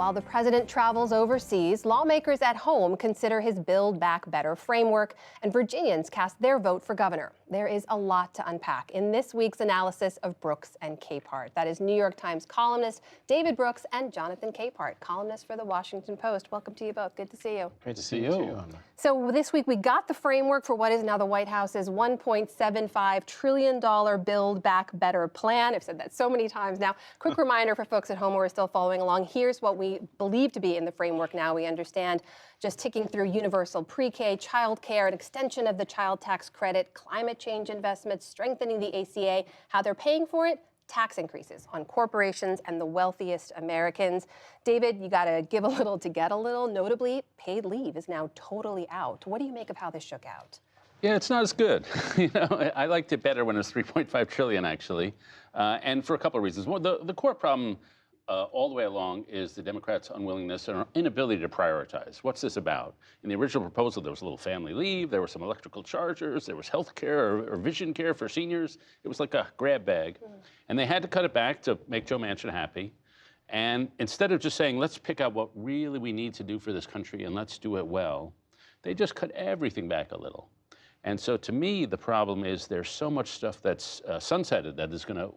While the president travels overseas, lawmakers at home consider his Build Back Better framework, and Virginians cast their vote for governor. There is a lot to unpack in this week's analysis of Brooks and Capehart. That is New York Times columnist David Brooks and Jonathan Capehart, columnist for The Washington Post. Welcome to you both. Good to see you. Great to see you too. So this week we got the framework for what is now the White House's $1.75 trillion Build Back Better plan. I've said that so many times now. Quick reminder for folks at home who are still following along. Here's what we believe to be in the framework now. We understand, just ticking through universal pre-K, child care, an extension of the child tax credit, climate change investments, strengthening the ACA, how they're paying for it, tax increases on corporations and the wealthiest Americans. David, you got to give a little to get a little. Notably, paid leave is now totally out. What do you make of how this shook out? Yeah, it's not as good. I liked it better when it was 3.5 trillion, actually, and for a couple of reasons. Well, the core problem all the way along is the Democrats' unwillingness or inability to prioritize. What's this about? In the original proposal, there was a little family leave, there were some electrical chargers, there was health care or vision care for seniors. It was like a grab bag. And they had to cut it back to make Joe Manchin happy. And instead of just saying, let's pick out what really we need to do for this country and let's do it well, they just cut everything back a little. And so to me, the problem is there's so much stuff that's sunsetted that is going to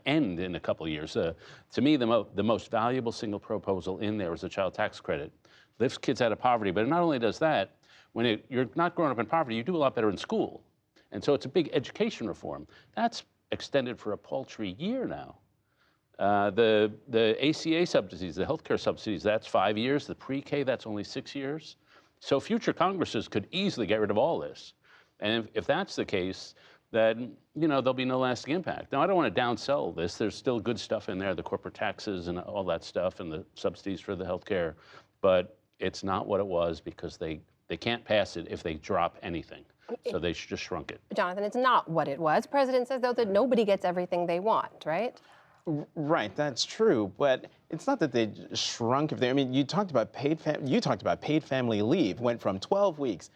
end in a couple of years. To me, the most valuable single proposal in there is the child tax credit. Lifts kids out of poverty, but it not only does that, when you're not growing up in poverty, you do a lot better in school. And so it's a big education reform. That's extended for a paltry year now. The ACA subsidies, the healthcare subsidies, that's 5 years. The pre-K, that's only 6 years. So future Congresses could easily get rid of all this. And if that's the case, then there'll be no lasting impact. Now, I don't want to downsell this. There's still good stuff in there, the corporate taxes and all that stuff, and the subsidies for the healthcare. But it's not what it was because they can't pass it if they drop anything. So they just shrunk it. Jonathan, it's not what it was. The president says, though, that nobody gets everything they want, right? Right, that's true, but it's not that they shrunk. I mean, you talked about paid family leave, went from 12 weeks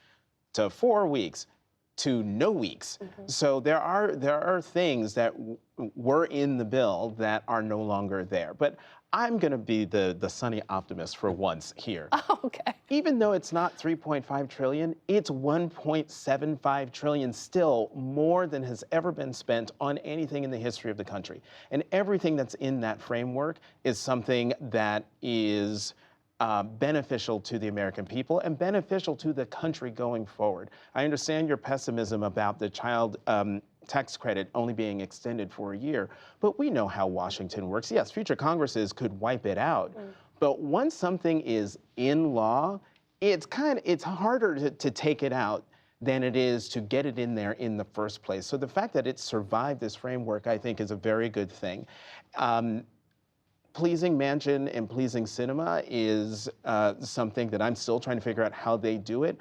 to 4 weeks to no weeks. So there are things that were in the bill that are no longer there. But I'm going to be the sunny optimist for once here. Oh, okay. Even though it's not 3.5 trillion, it's 1.75 trillion, still more than has ever been spent on anything in the history of the country. And everything that's in that framework is something that is beneficial to the American people and beneficial to the country going forward. I understand your pessimism about the child tax credit only being extended for a year, but we know how Washington works. Yes, future Congresses could wipe it out, but once something is in law, it's harder to take it out than it is to get it in there in the first place. So the fact that it survived this framework, I think, is a very good thing. Pleasing Manchin and pleasing Sinema is something that I'm still trying to figure out how they do it.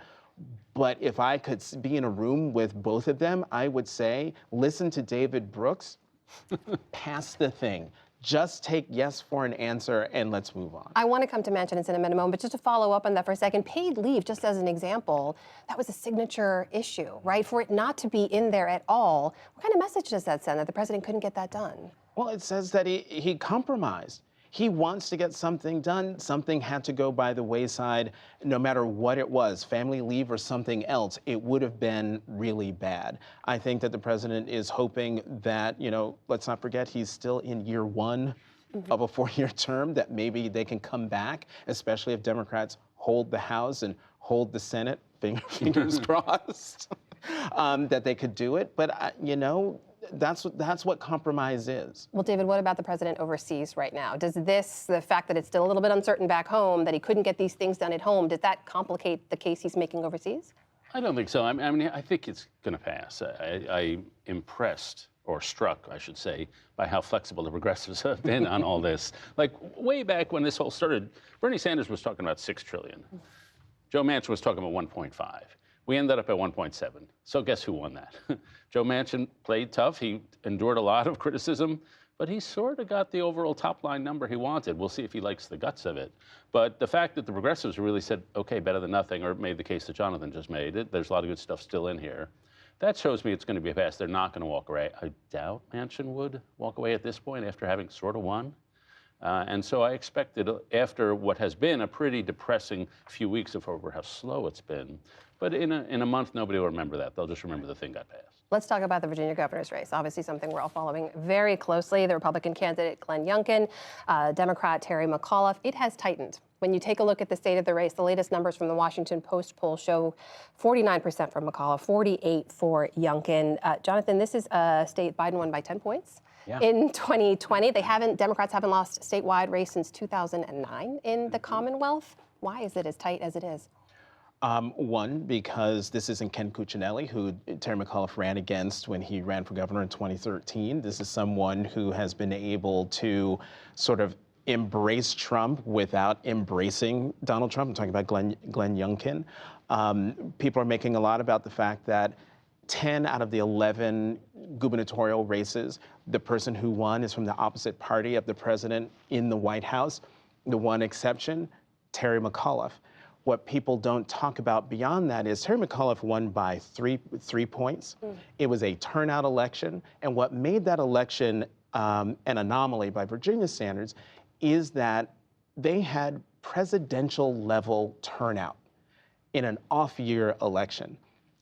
But if I could be in a room with both of them, I would say, listen to David Brooks, pass the thing. Just take yes for an answer and let's move on. I want to come to Manchin and Sinema in a moment, but just to follow up on that for a second, paid leave, just as an example, that was a signature issue, right? For it not to be in there at all, what kind of message does that send that the president couldn't get that done? Well, it says that he compromised. He wants to get something done. Something had to go by the wayside, no matter what it was, family leave or something else. It would have been really bad. I think that the president is hoping that, let's not forget, he's still in year one of a 4-year term, that maybe they can come back, especially if Democrats hold the House and hold the Senate, fingers crossed, that they could do it. But, that's what compromise is. Well, David, what about the president overseas right now? Does the fact that it's still a little bit uncertain back home, that he couldn't get these things done at home, does that complicate the case he's making overseas? I don't think so. I mean, I think it's going to pass. I'm impressed, or struck, I should say, by how flexible the progressives have been on all this. Like, way back when this whole started, Bernie Sanders was talking about 6 trillion. Joe Manchin was talking about 1.5. We ended up at 1.7. So guess who won that? Joe Manchin played tough. He endured a lot of criticism, but he sort of got the overall top line number he wanted. We'll see if he likes the guts of it. But the fact that the progressives really said, okay, better than nothing, or made the case that Jonathan just made, there's a lot of good stuff still in here. That shows me it's going to be a pass. They're not going to walk away. I doubt Manchin would walk away at this point after having sort of won. And so I expected, after what has been a pretty depressing few weeks over how slow it's been, but in a month, nobody will remember that. They'll just remember the thing got passed. Let's talk about the Virginia governor's race. Obviously something we're all following very closely. The Republican candidate, Glenn Youngkin, Democrat Terry McAuliffe. It has tightened. When you take a look at the state of the race, the latest numbers from the Washington Post poll show 49% for McAuliffe, 48% for Youngkin. Jonathan, this is a state Biden won by 10 points. Yeah. In 2020. Democrats haven't lost a statewide race since 2009 in the Commonwealth. Why is it as tight as it is? One, because this isn't Ken Cuccinelli, who Terry McAuliffe ran against when he ran for governor in 2013. This is someone who has been able to sort of embrace Trump without embracing Donald Trump. I'm talking about Glenn Youngkin. People are making a lot about the fact that 10 out of the 11 gubernatorial races, the person who won is from the opposite party of the president in the White House. The one exception, Terry McAuliffe. What people don't talk about beyond that is Terry McAuliffe won by three points. It was a turnout election, and what made that election an anomaly by Virginia standards is that they had presidential level turnout in an off-year election.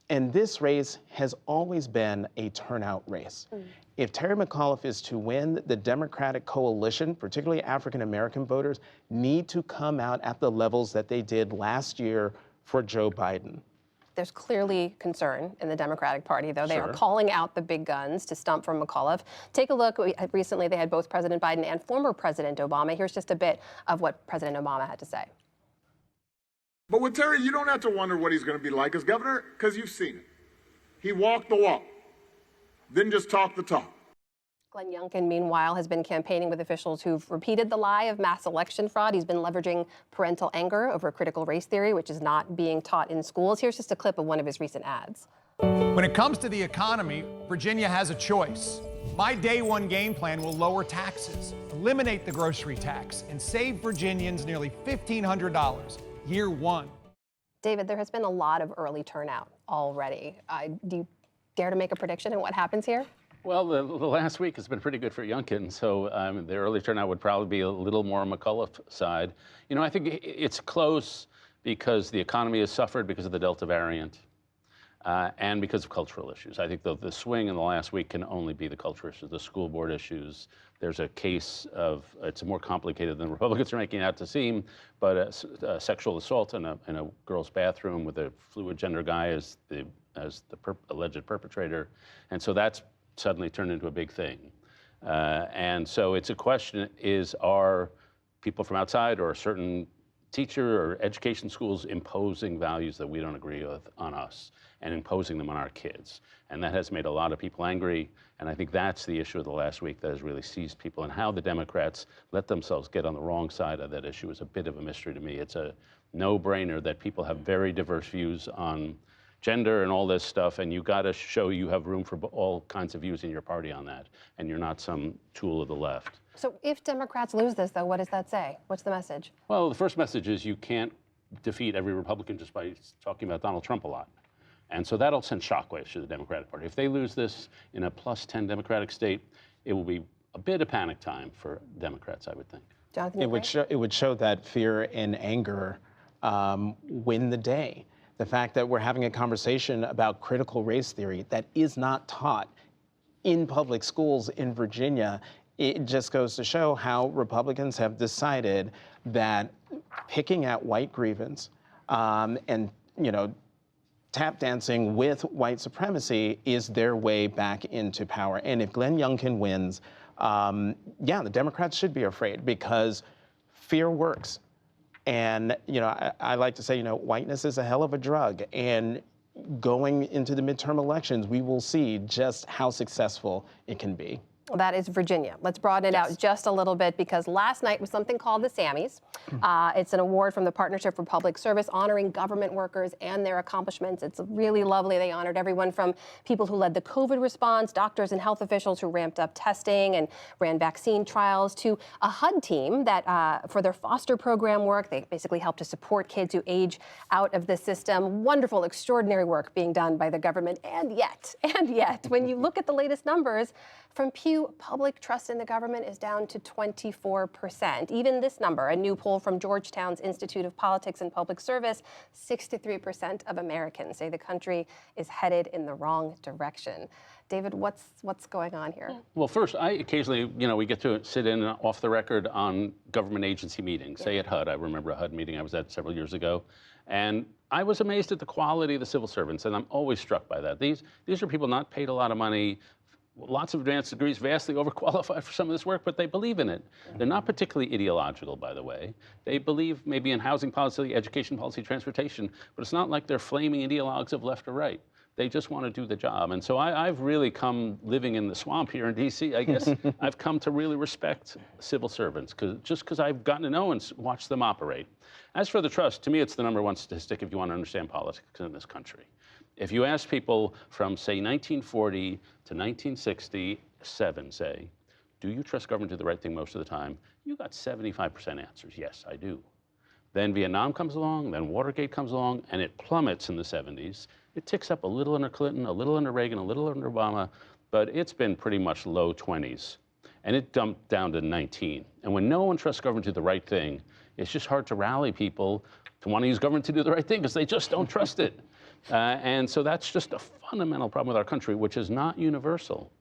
And this race has always been a turnout race. If Terry McAuliffe is to win, the Democratic coalition, particularly African-American voters, need to come out at the levels that they did last year for Joe Biden. There's clearly concern in the Democratic Party, though. They are Sure. calling out the big guns to stump for McAuliffe. Take a look. Recently, they had both President Biden and former President Obama. Here's just a bit of what President Obama had to say. But with Terry, you don't have to wonder what he's going to be like as governor, because you've seen it. He walked the walk, didn't just talk the talk. Glenn Youngkin, meanwhile, has been campaigning with officials who've repeated the lie of mass election fraud. He's been leveraging parental anger over critical race theory, which is not being taught in schools. Here's just a clip of one of his recent ads. When it comes to the economy, Virginia has a choice. My day one game plan will lower taxes, eliminate the grocery tax, and save Virginians nearly $1,500 year one. David, there has been a lot of early turnout already. Do you dare to make a prediction on what happens here? Well, the last week has been pretty good for Youngkin, so the early turnout would probably be a little more McAuliffe side. You know, I think it's close because the economy has suffered because of the Delta variant and because of cultural issues. I think the swing in the last week can only be the cultural issues, the school board issues. There's a case of, it's more complicated than Republicans are making it out to seem, but a sexual assault in a girl's bathroom with a fluid gender guy as the alleged perpetrator. And so that's suddenly turned into a big thing. And so it's a question are people from outside or a certain teacher or education schools imposing values that we don't agree with on us and imposing them on our kids? And that has made a lot of people angry. And I think that's the issue of the last week that has really seized people, and how the Democrats let themselves get on the wrong side of that issue is a bit of a mystery to me. It's a no-brainer that people have very diverse views on gender and all this stuff, and you got to show you have room for all kinds of views in your party on that, and you're not some tool of the left. So if Democrats lose this, though, what does that say? What's the message? Well, the first message is you can't defeat every Republican just by talking about Donald Trump a lot. And so that'll send shockwaves through the Democratic Party. If they lose this in a +10 Democratic state, it will be a bit of panic time for Democrats, I would think. Jonathan, It would show that fear and anger win the day. The fact that we're having a conversation about critical race theory that is not taught in public schools in Virginia, it just goes to show how Republicans have decided that picking at white grievance and, you know, tap dancing with white supremacy is their way back into power. And if Glenn Youngkin wins, yeah, the Democrats should be afraid, because fear works. And, you know, I like to say, you know, whiteness is a hell of a drug. And going into the midterm elections, we will see just how successful it can be. Well, that is Virginia. Let's broaden it out just a little bit, because last night was something called the Sammys. It's an award from the Partnership for Public Service honoring government workers and their accomplishments. It's really lovely. They honored everyone from people who led the COVID response, doctors and health officials who ramped up testing and ran vaccine trials, to a HUD team that for their foster program work, they basically helped to support kids who age out of the system. Wonderful, extraordinary work being done by the government. And yet, when you look at the latest numbers, From Pew, public trust in the government is down to 24%. Even this number, a new poll from Georgetown's Institute of Politics and Public Service, 63% of Americans say the country is headed in the wrong direction. David, what's going on here? Well, first, I occasionally, we get to sit in off the record on government agency meetings, say at HUD. I remember a HUD meeting I was at several years ago. And I was amazed at the quality of the civil servants, and I'm always struck by that. These are people not paid a lot of money, lots of advanced degrees, vastly overqualified for some of this work, but they believe in it. They're not particularly ideological, by the way. They believe maybe in housing policy, education policy, transportation, but it's not like they're flaming ideologues of left or right. They just want to do the job. And so I've really come, living in the swamp here in D.C., I guess, I've come to really respect civil servants, just because I've gotten to know and watched them operate. As for the trust, to me, it's the #1 statistic if you want to understand politics in this country. If you ask people from, say, 1940 to 1967, say, do you trust government to do the right thing most of the time? You got 75% answers, yes, I do. Then Vietnam comes along, then Watergate comes along, and it plummets in the 70s. It ticks up a little under Clinton, a little under Reagan, a little under Obama, but it's been pretty much low 20s. And it dumped down to 19. And when no one trusts government to do the right thing, it's just hard to rally people to want to use government to do the right thing because they just don't trust it. And so that's just a fundamental problem with our country, which is not universal.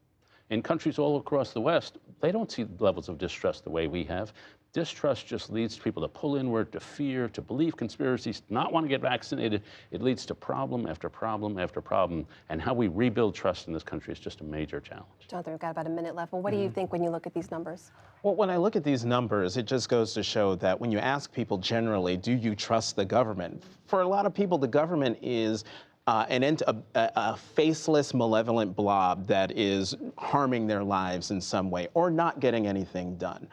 In countries all across the West, they don't see levels of distrust the way we have. Distrust just leads people to pull inward, to fear, to believe conspiracies, to not want to get vaccinated. It leads to problem after problem after problem. And how we rebuild trust in this country is just a major challenge. Jonathan, we've got about a minute left. Well, what do you think when you look at these numbers? Well, when I look at these numbers, it just goes to show that when you ask people generally, do you trust the government? For a lot of people, the government is a faceless, malevolent blob that is harming their lives in some way or not getting anything done.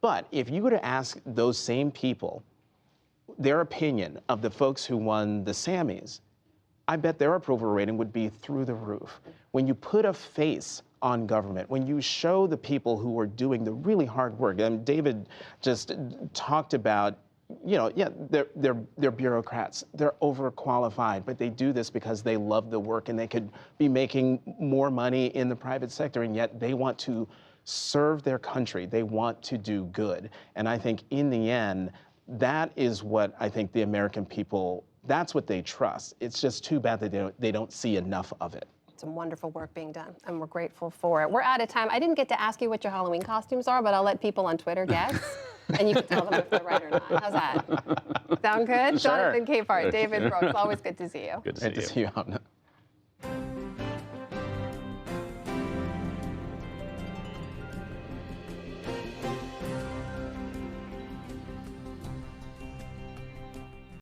But if you were to ask those same people their opinion of the folks who won the Sammys, I bet their approval rating would be through the roof. When you put a face on government, when you show the people who are doing the really hard work, and David just talked about, they're bureaucrats, they're overqualified, but they do this because they love the work and they could be making more money in the private sector, and yet they want to serve their country. They want to do good. And I think in the end, that is what I think the American people, that's what they trust. It's just too bad that they don't see enough of it. Some wonderful work being done, and we're grateful for it. We're out of time. I didn't get to ask you what your Halloween costumes are, but I'll let people on Twitter guess, and you can tell them if they're right or not. How's that? Sound good? Sure. Jonathan Capehart, David Brooks, always good to see you. Good to see you. Good to see you.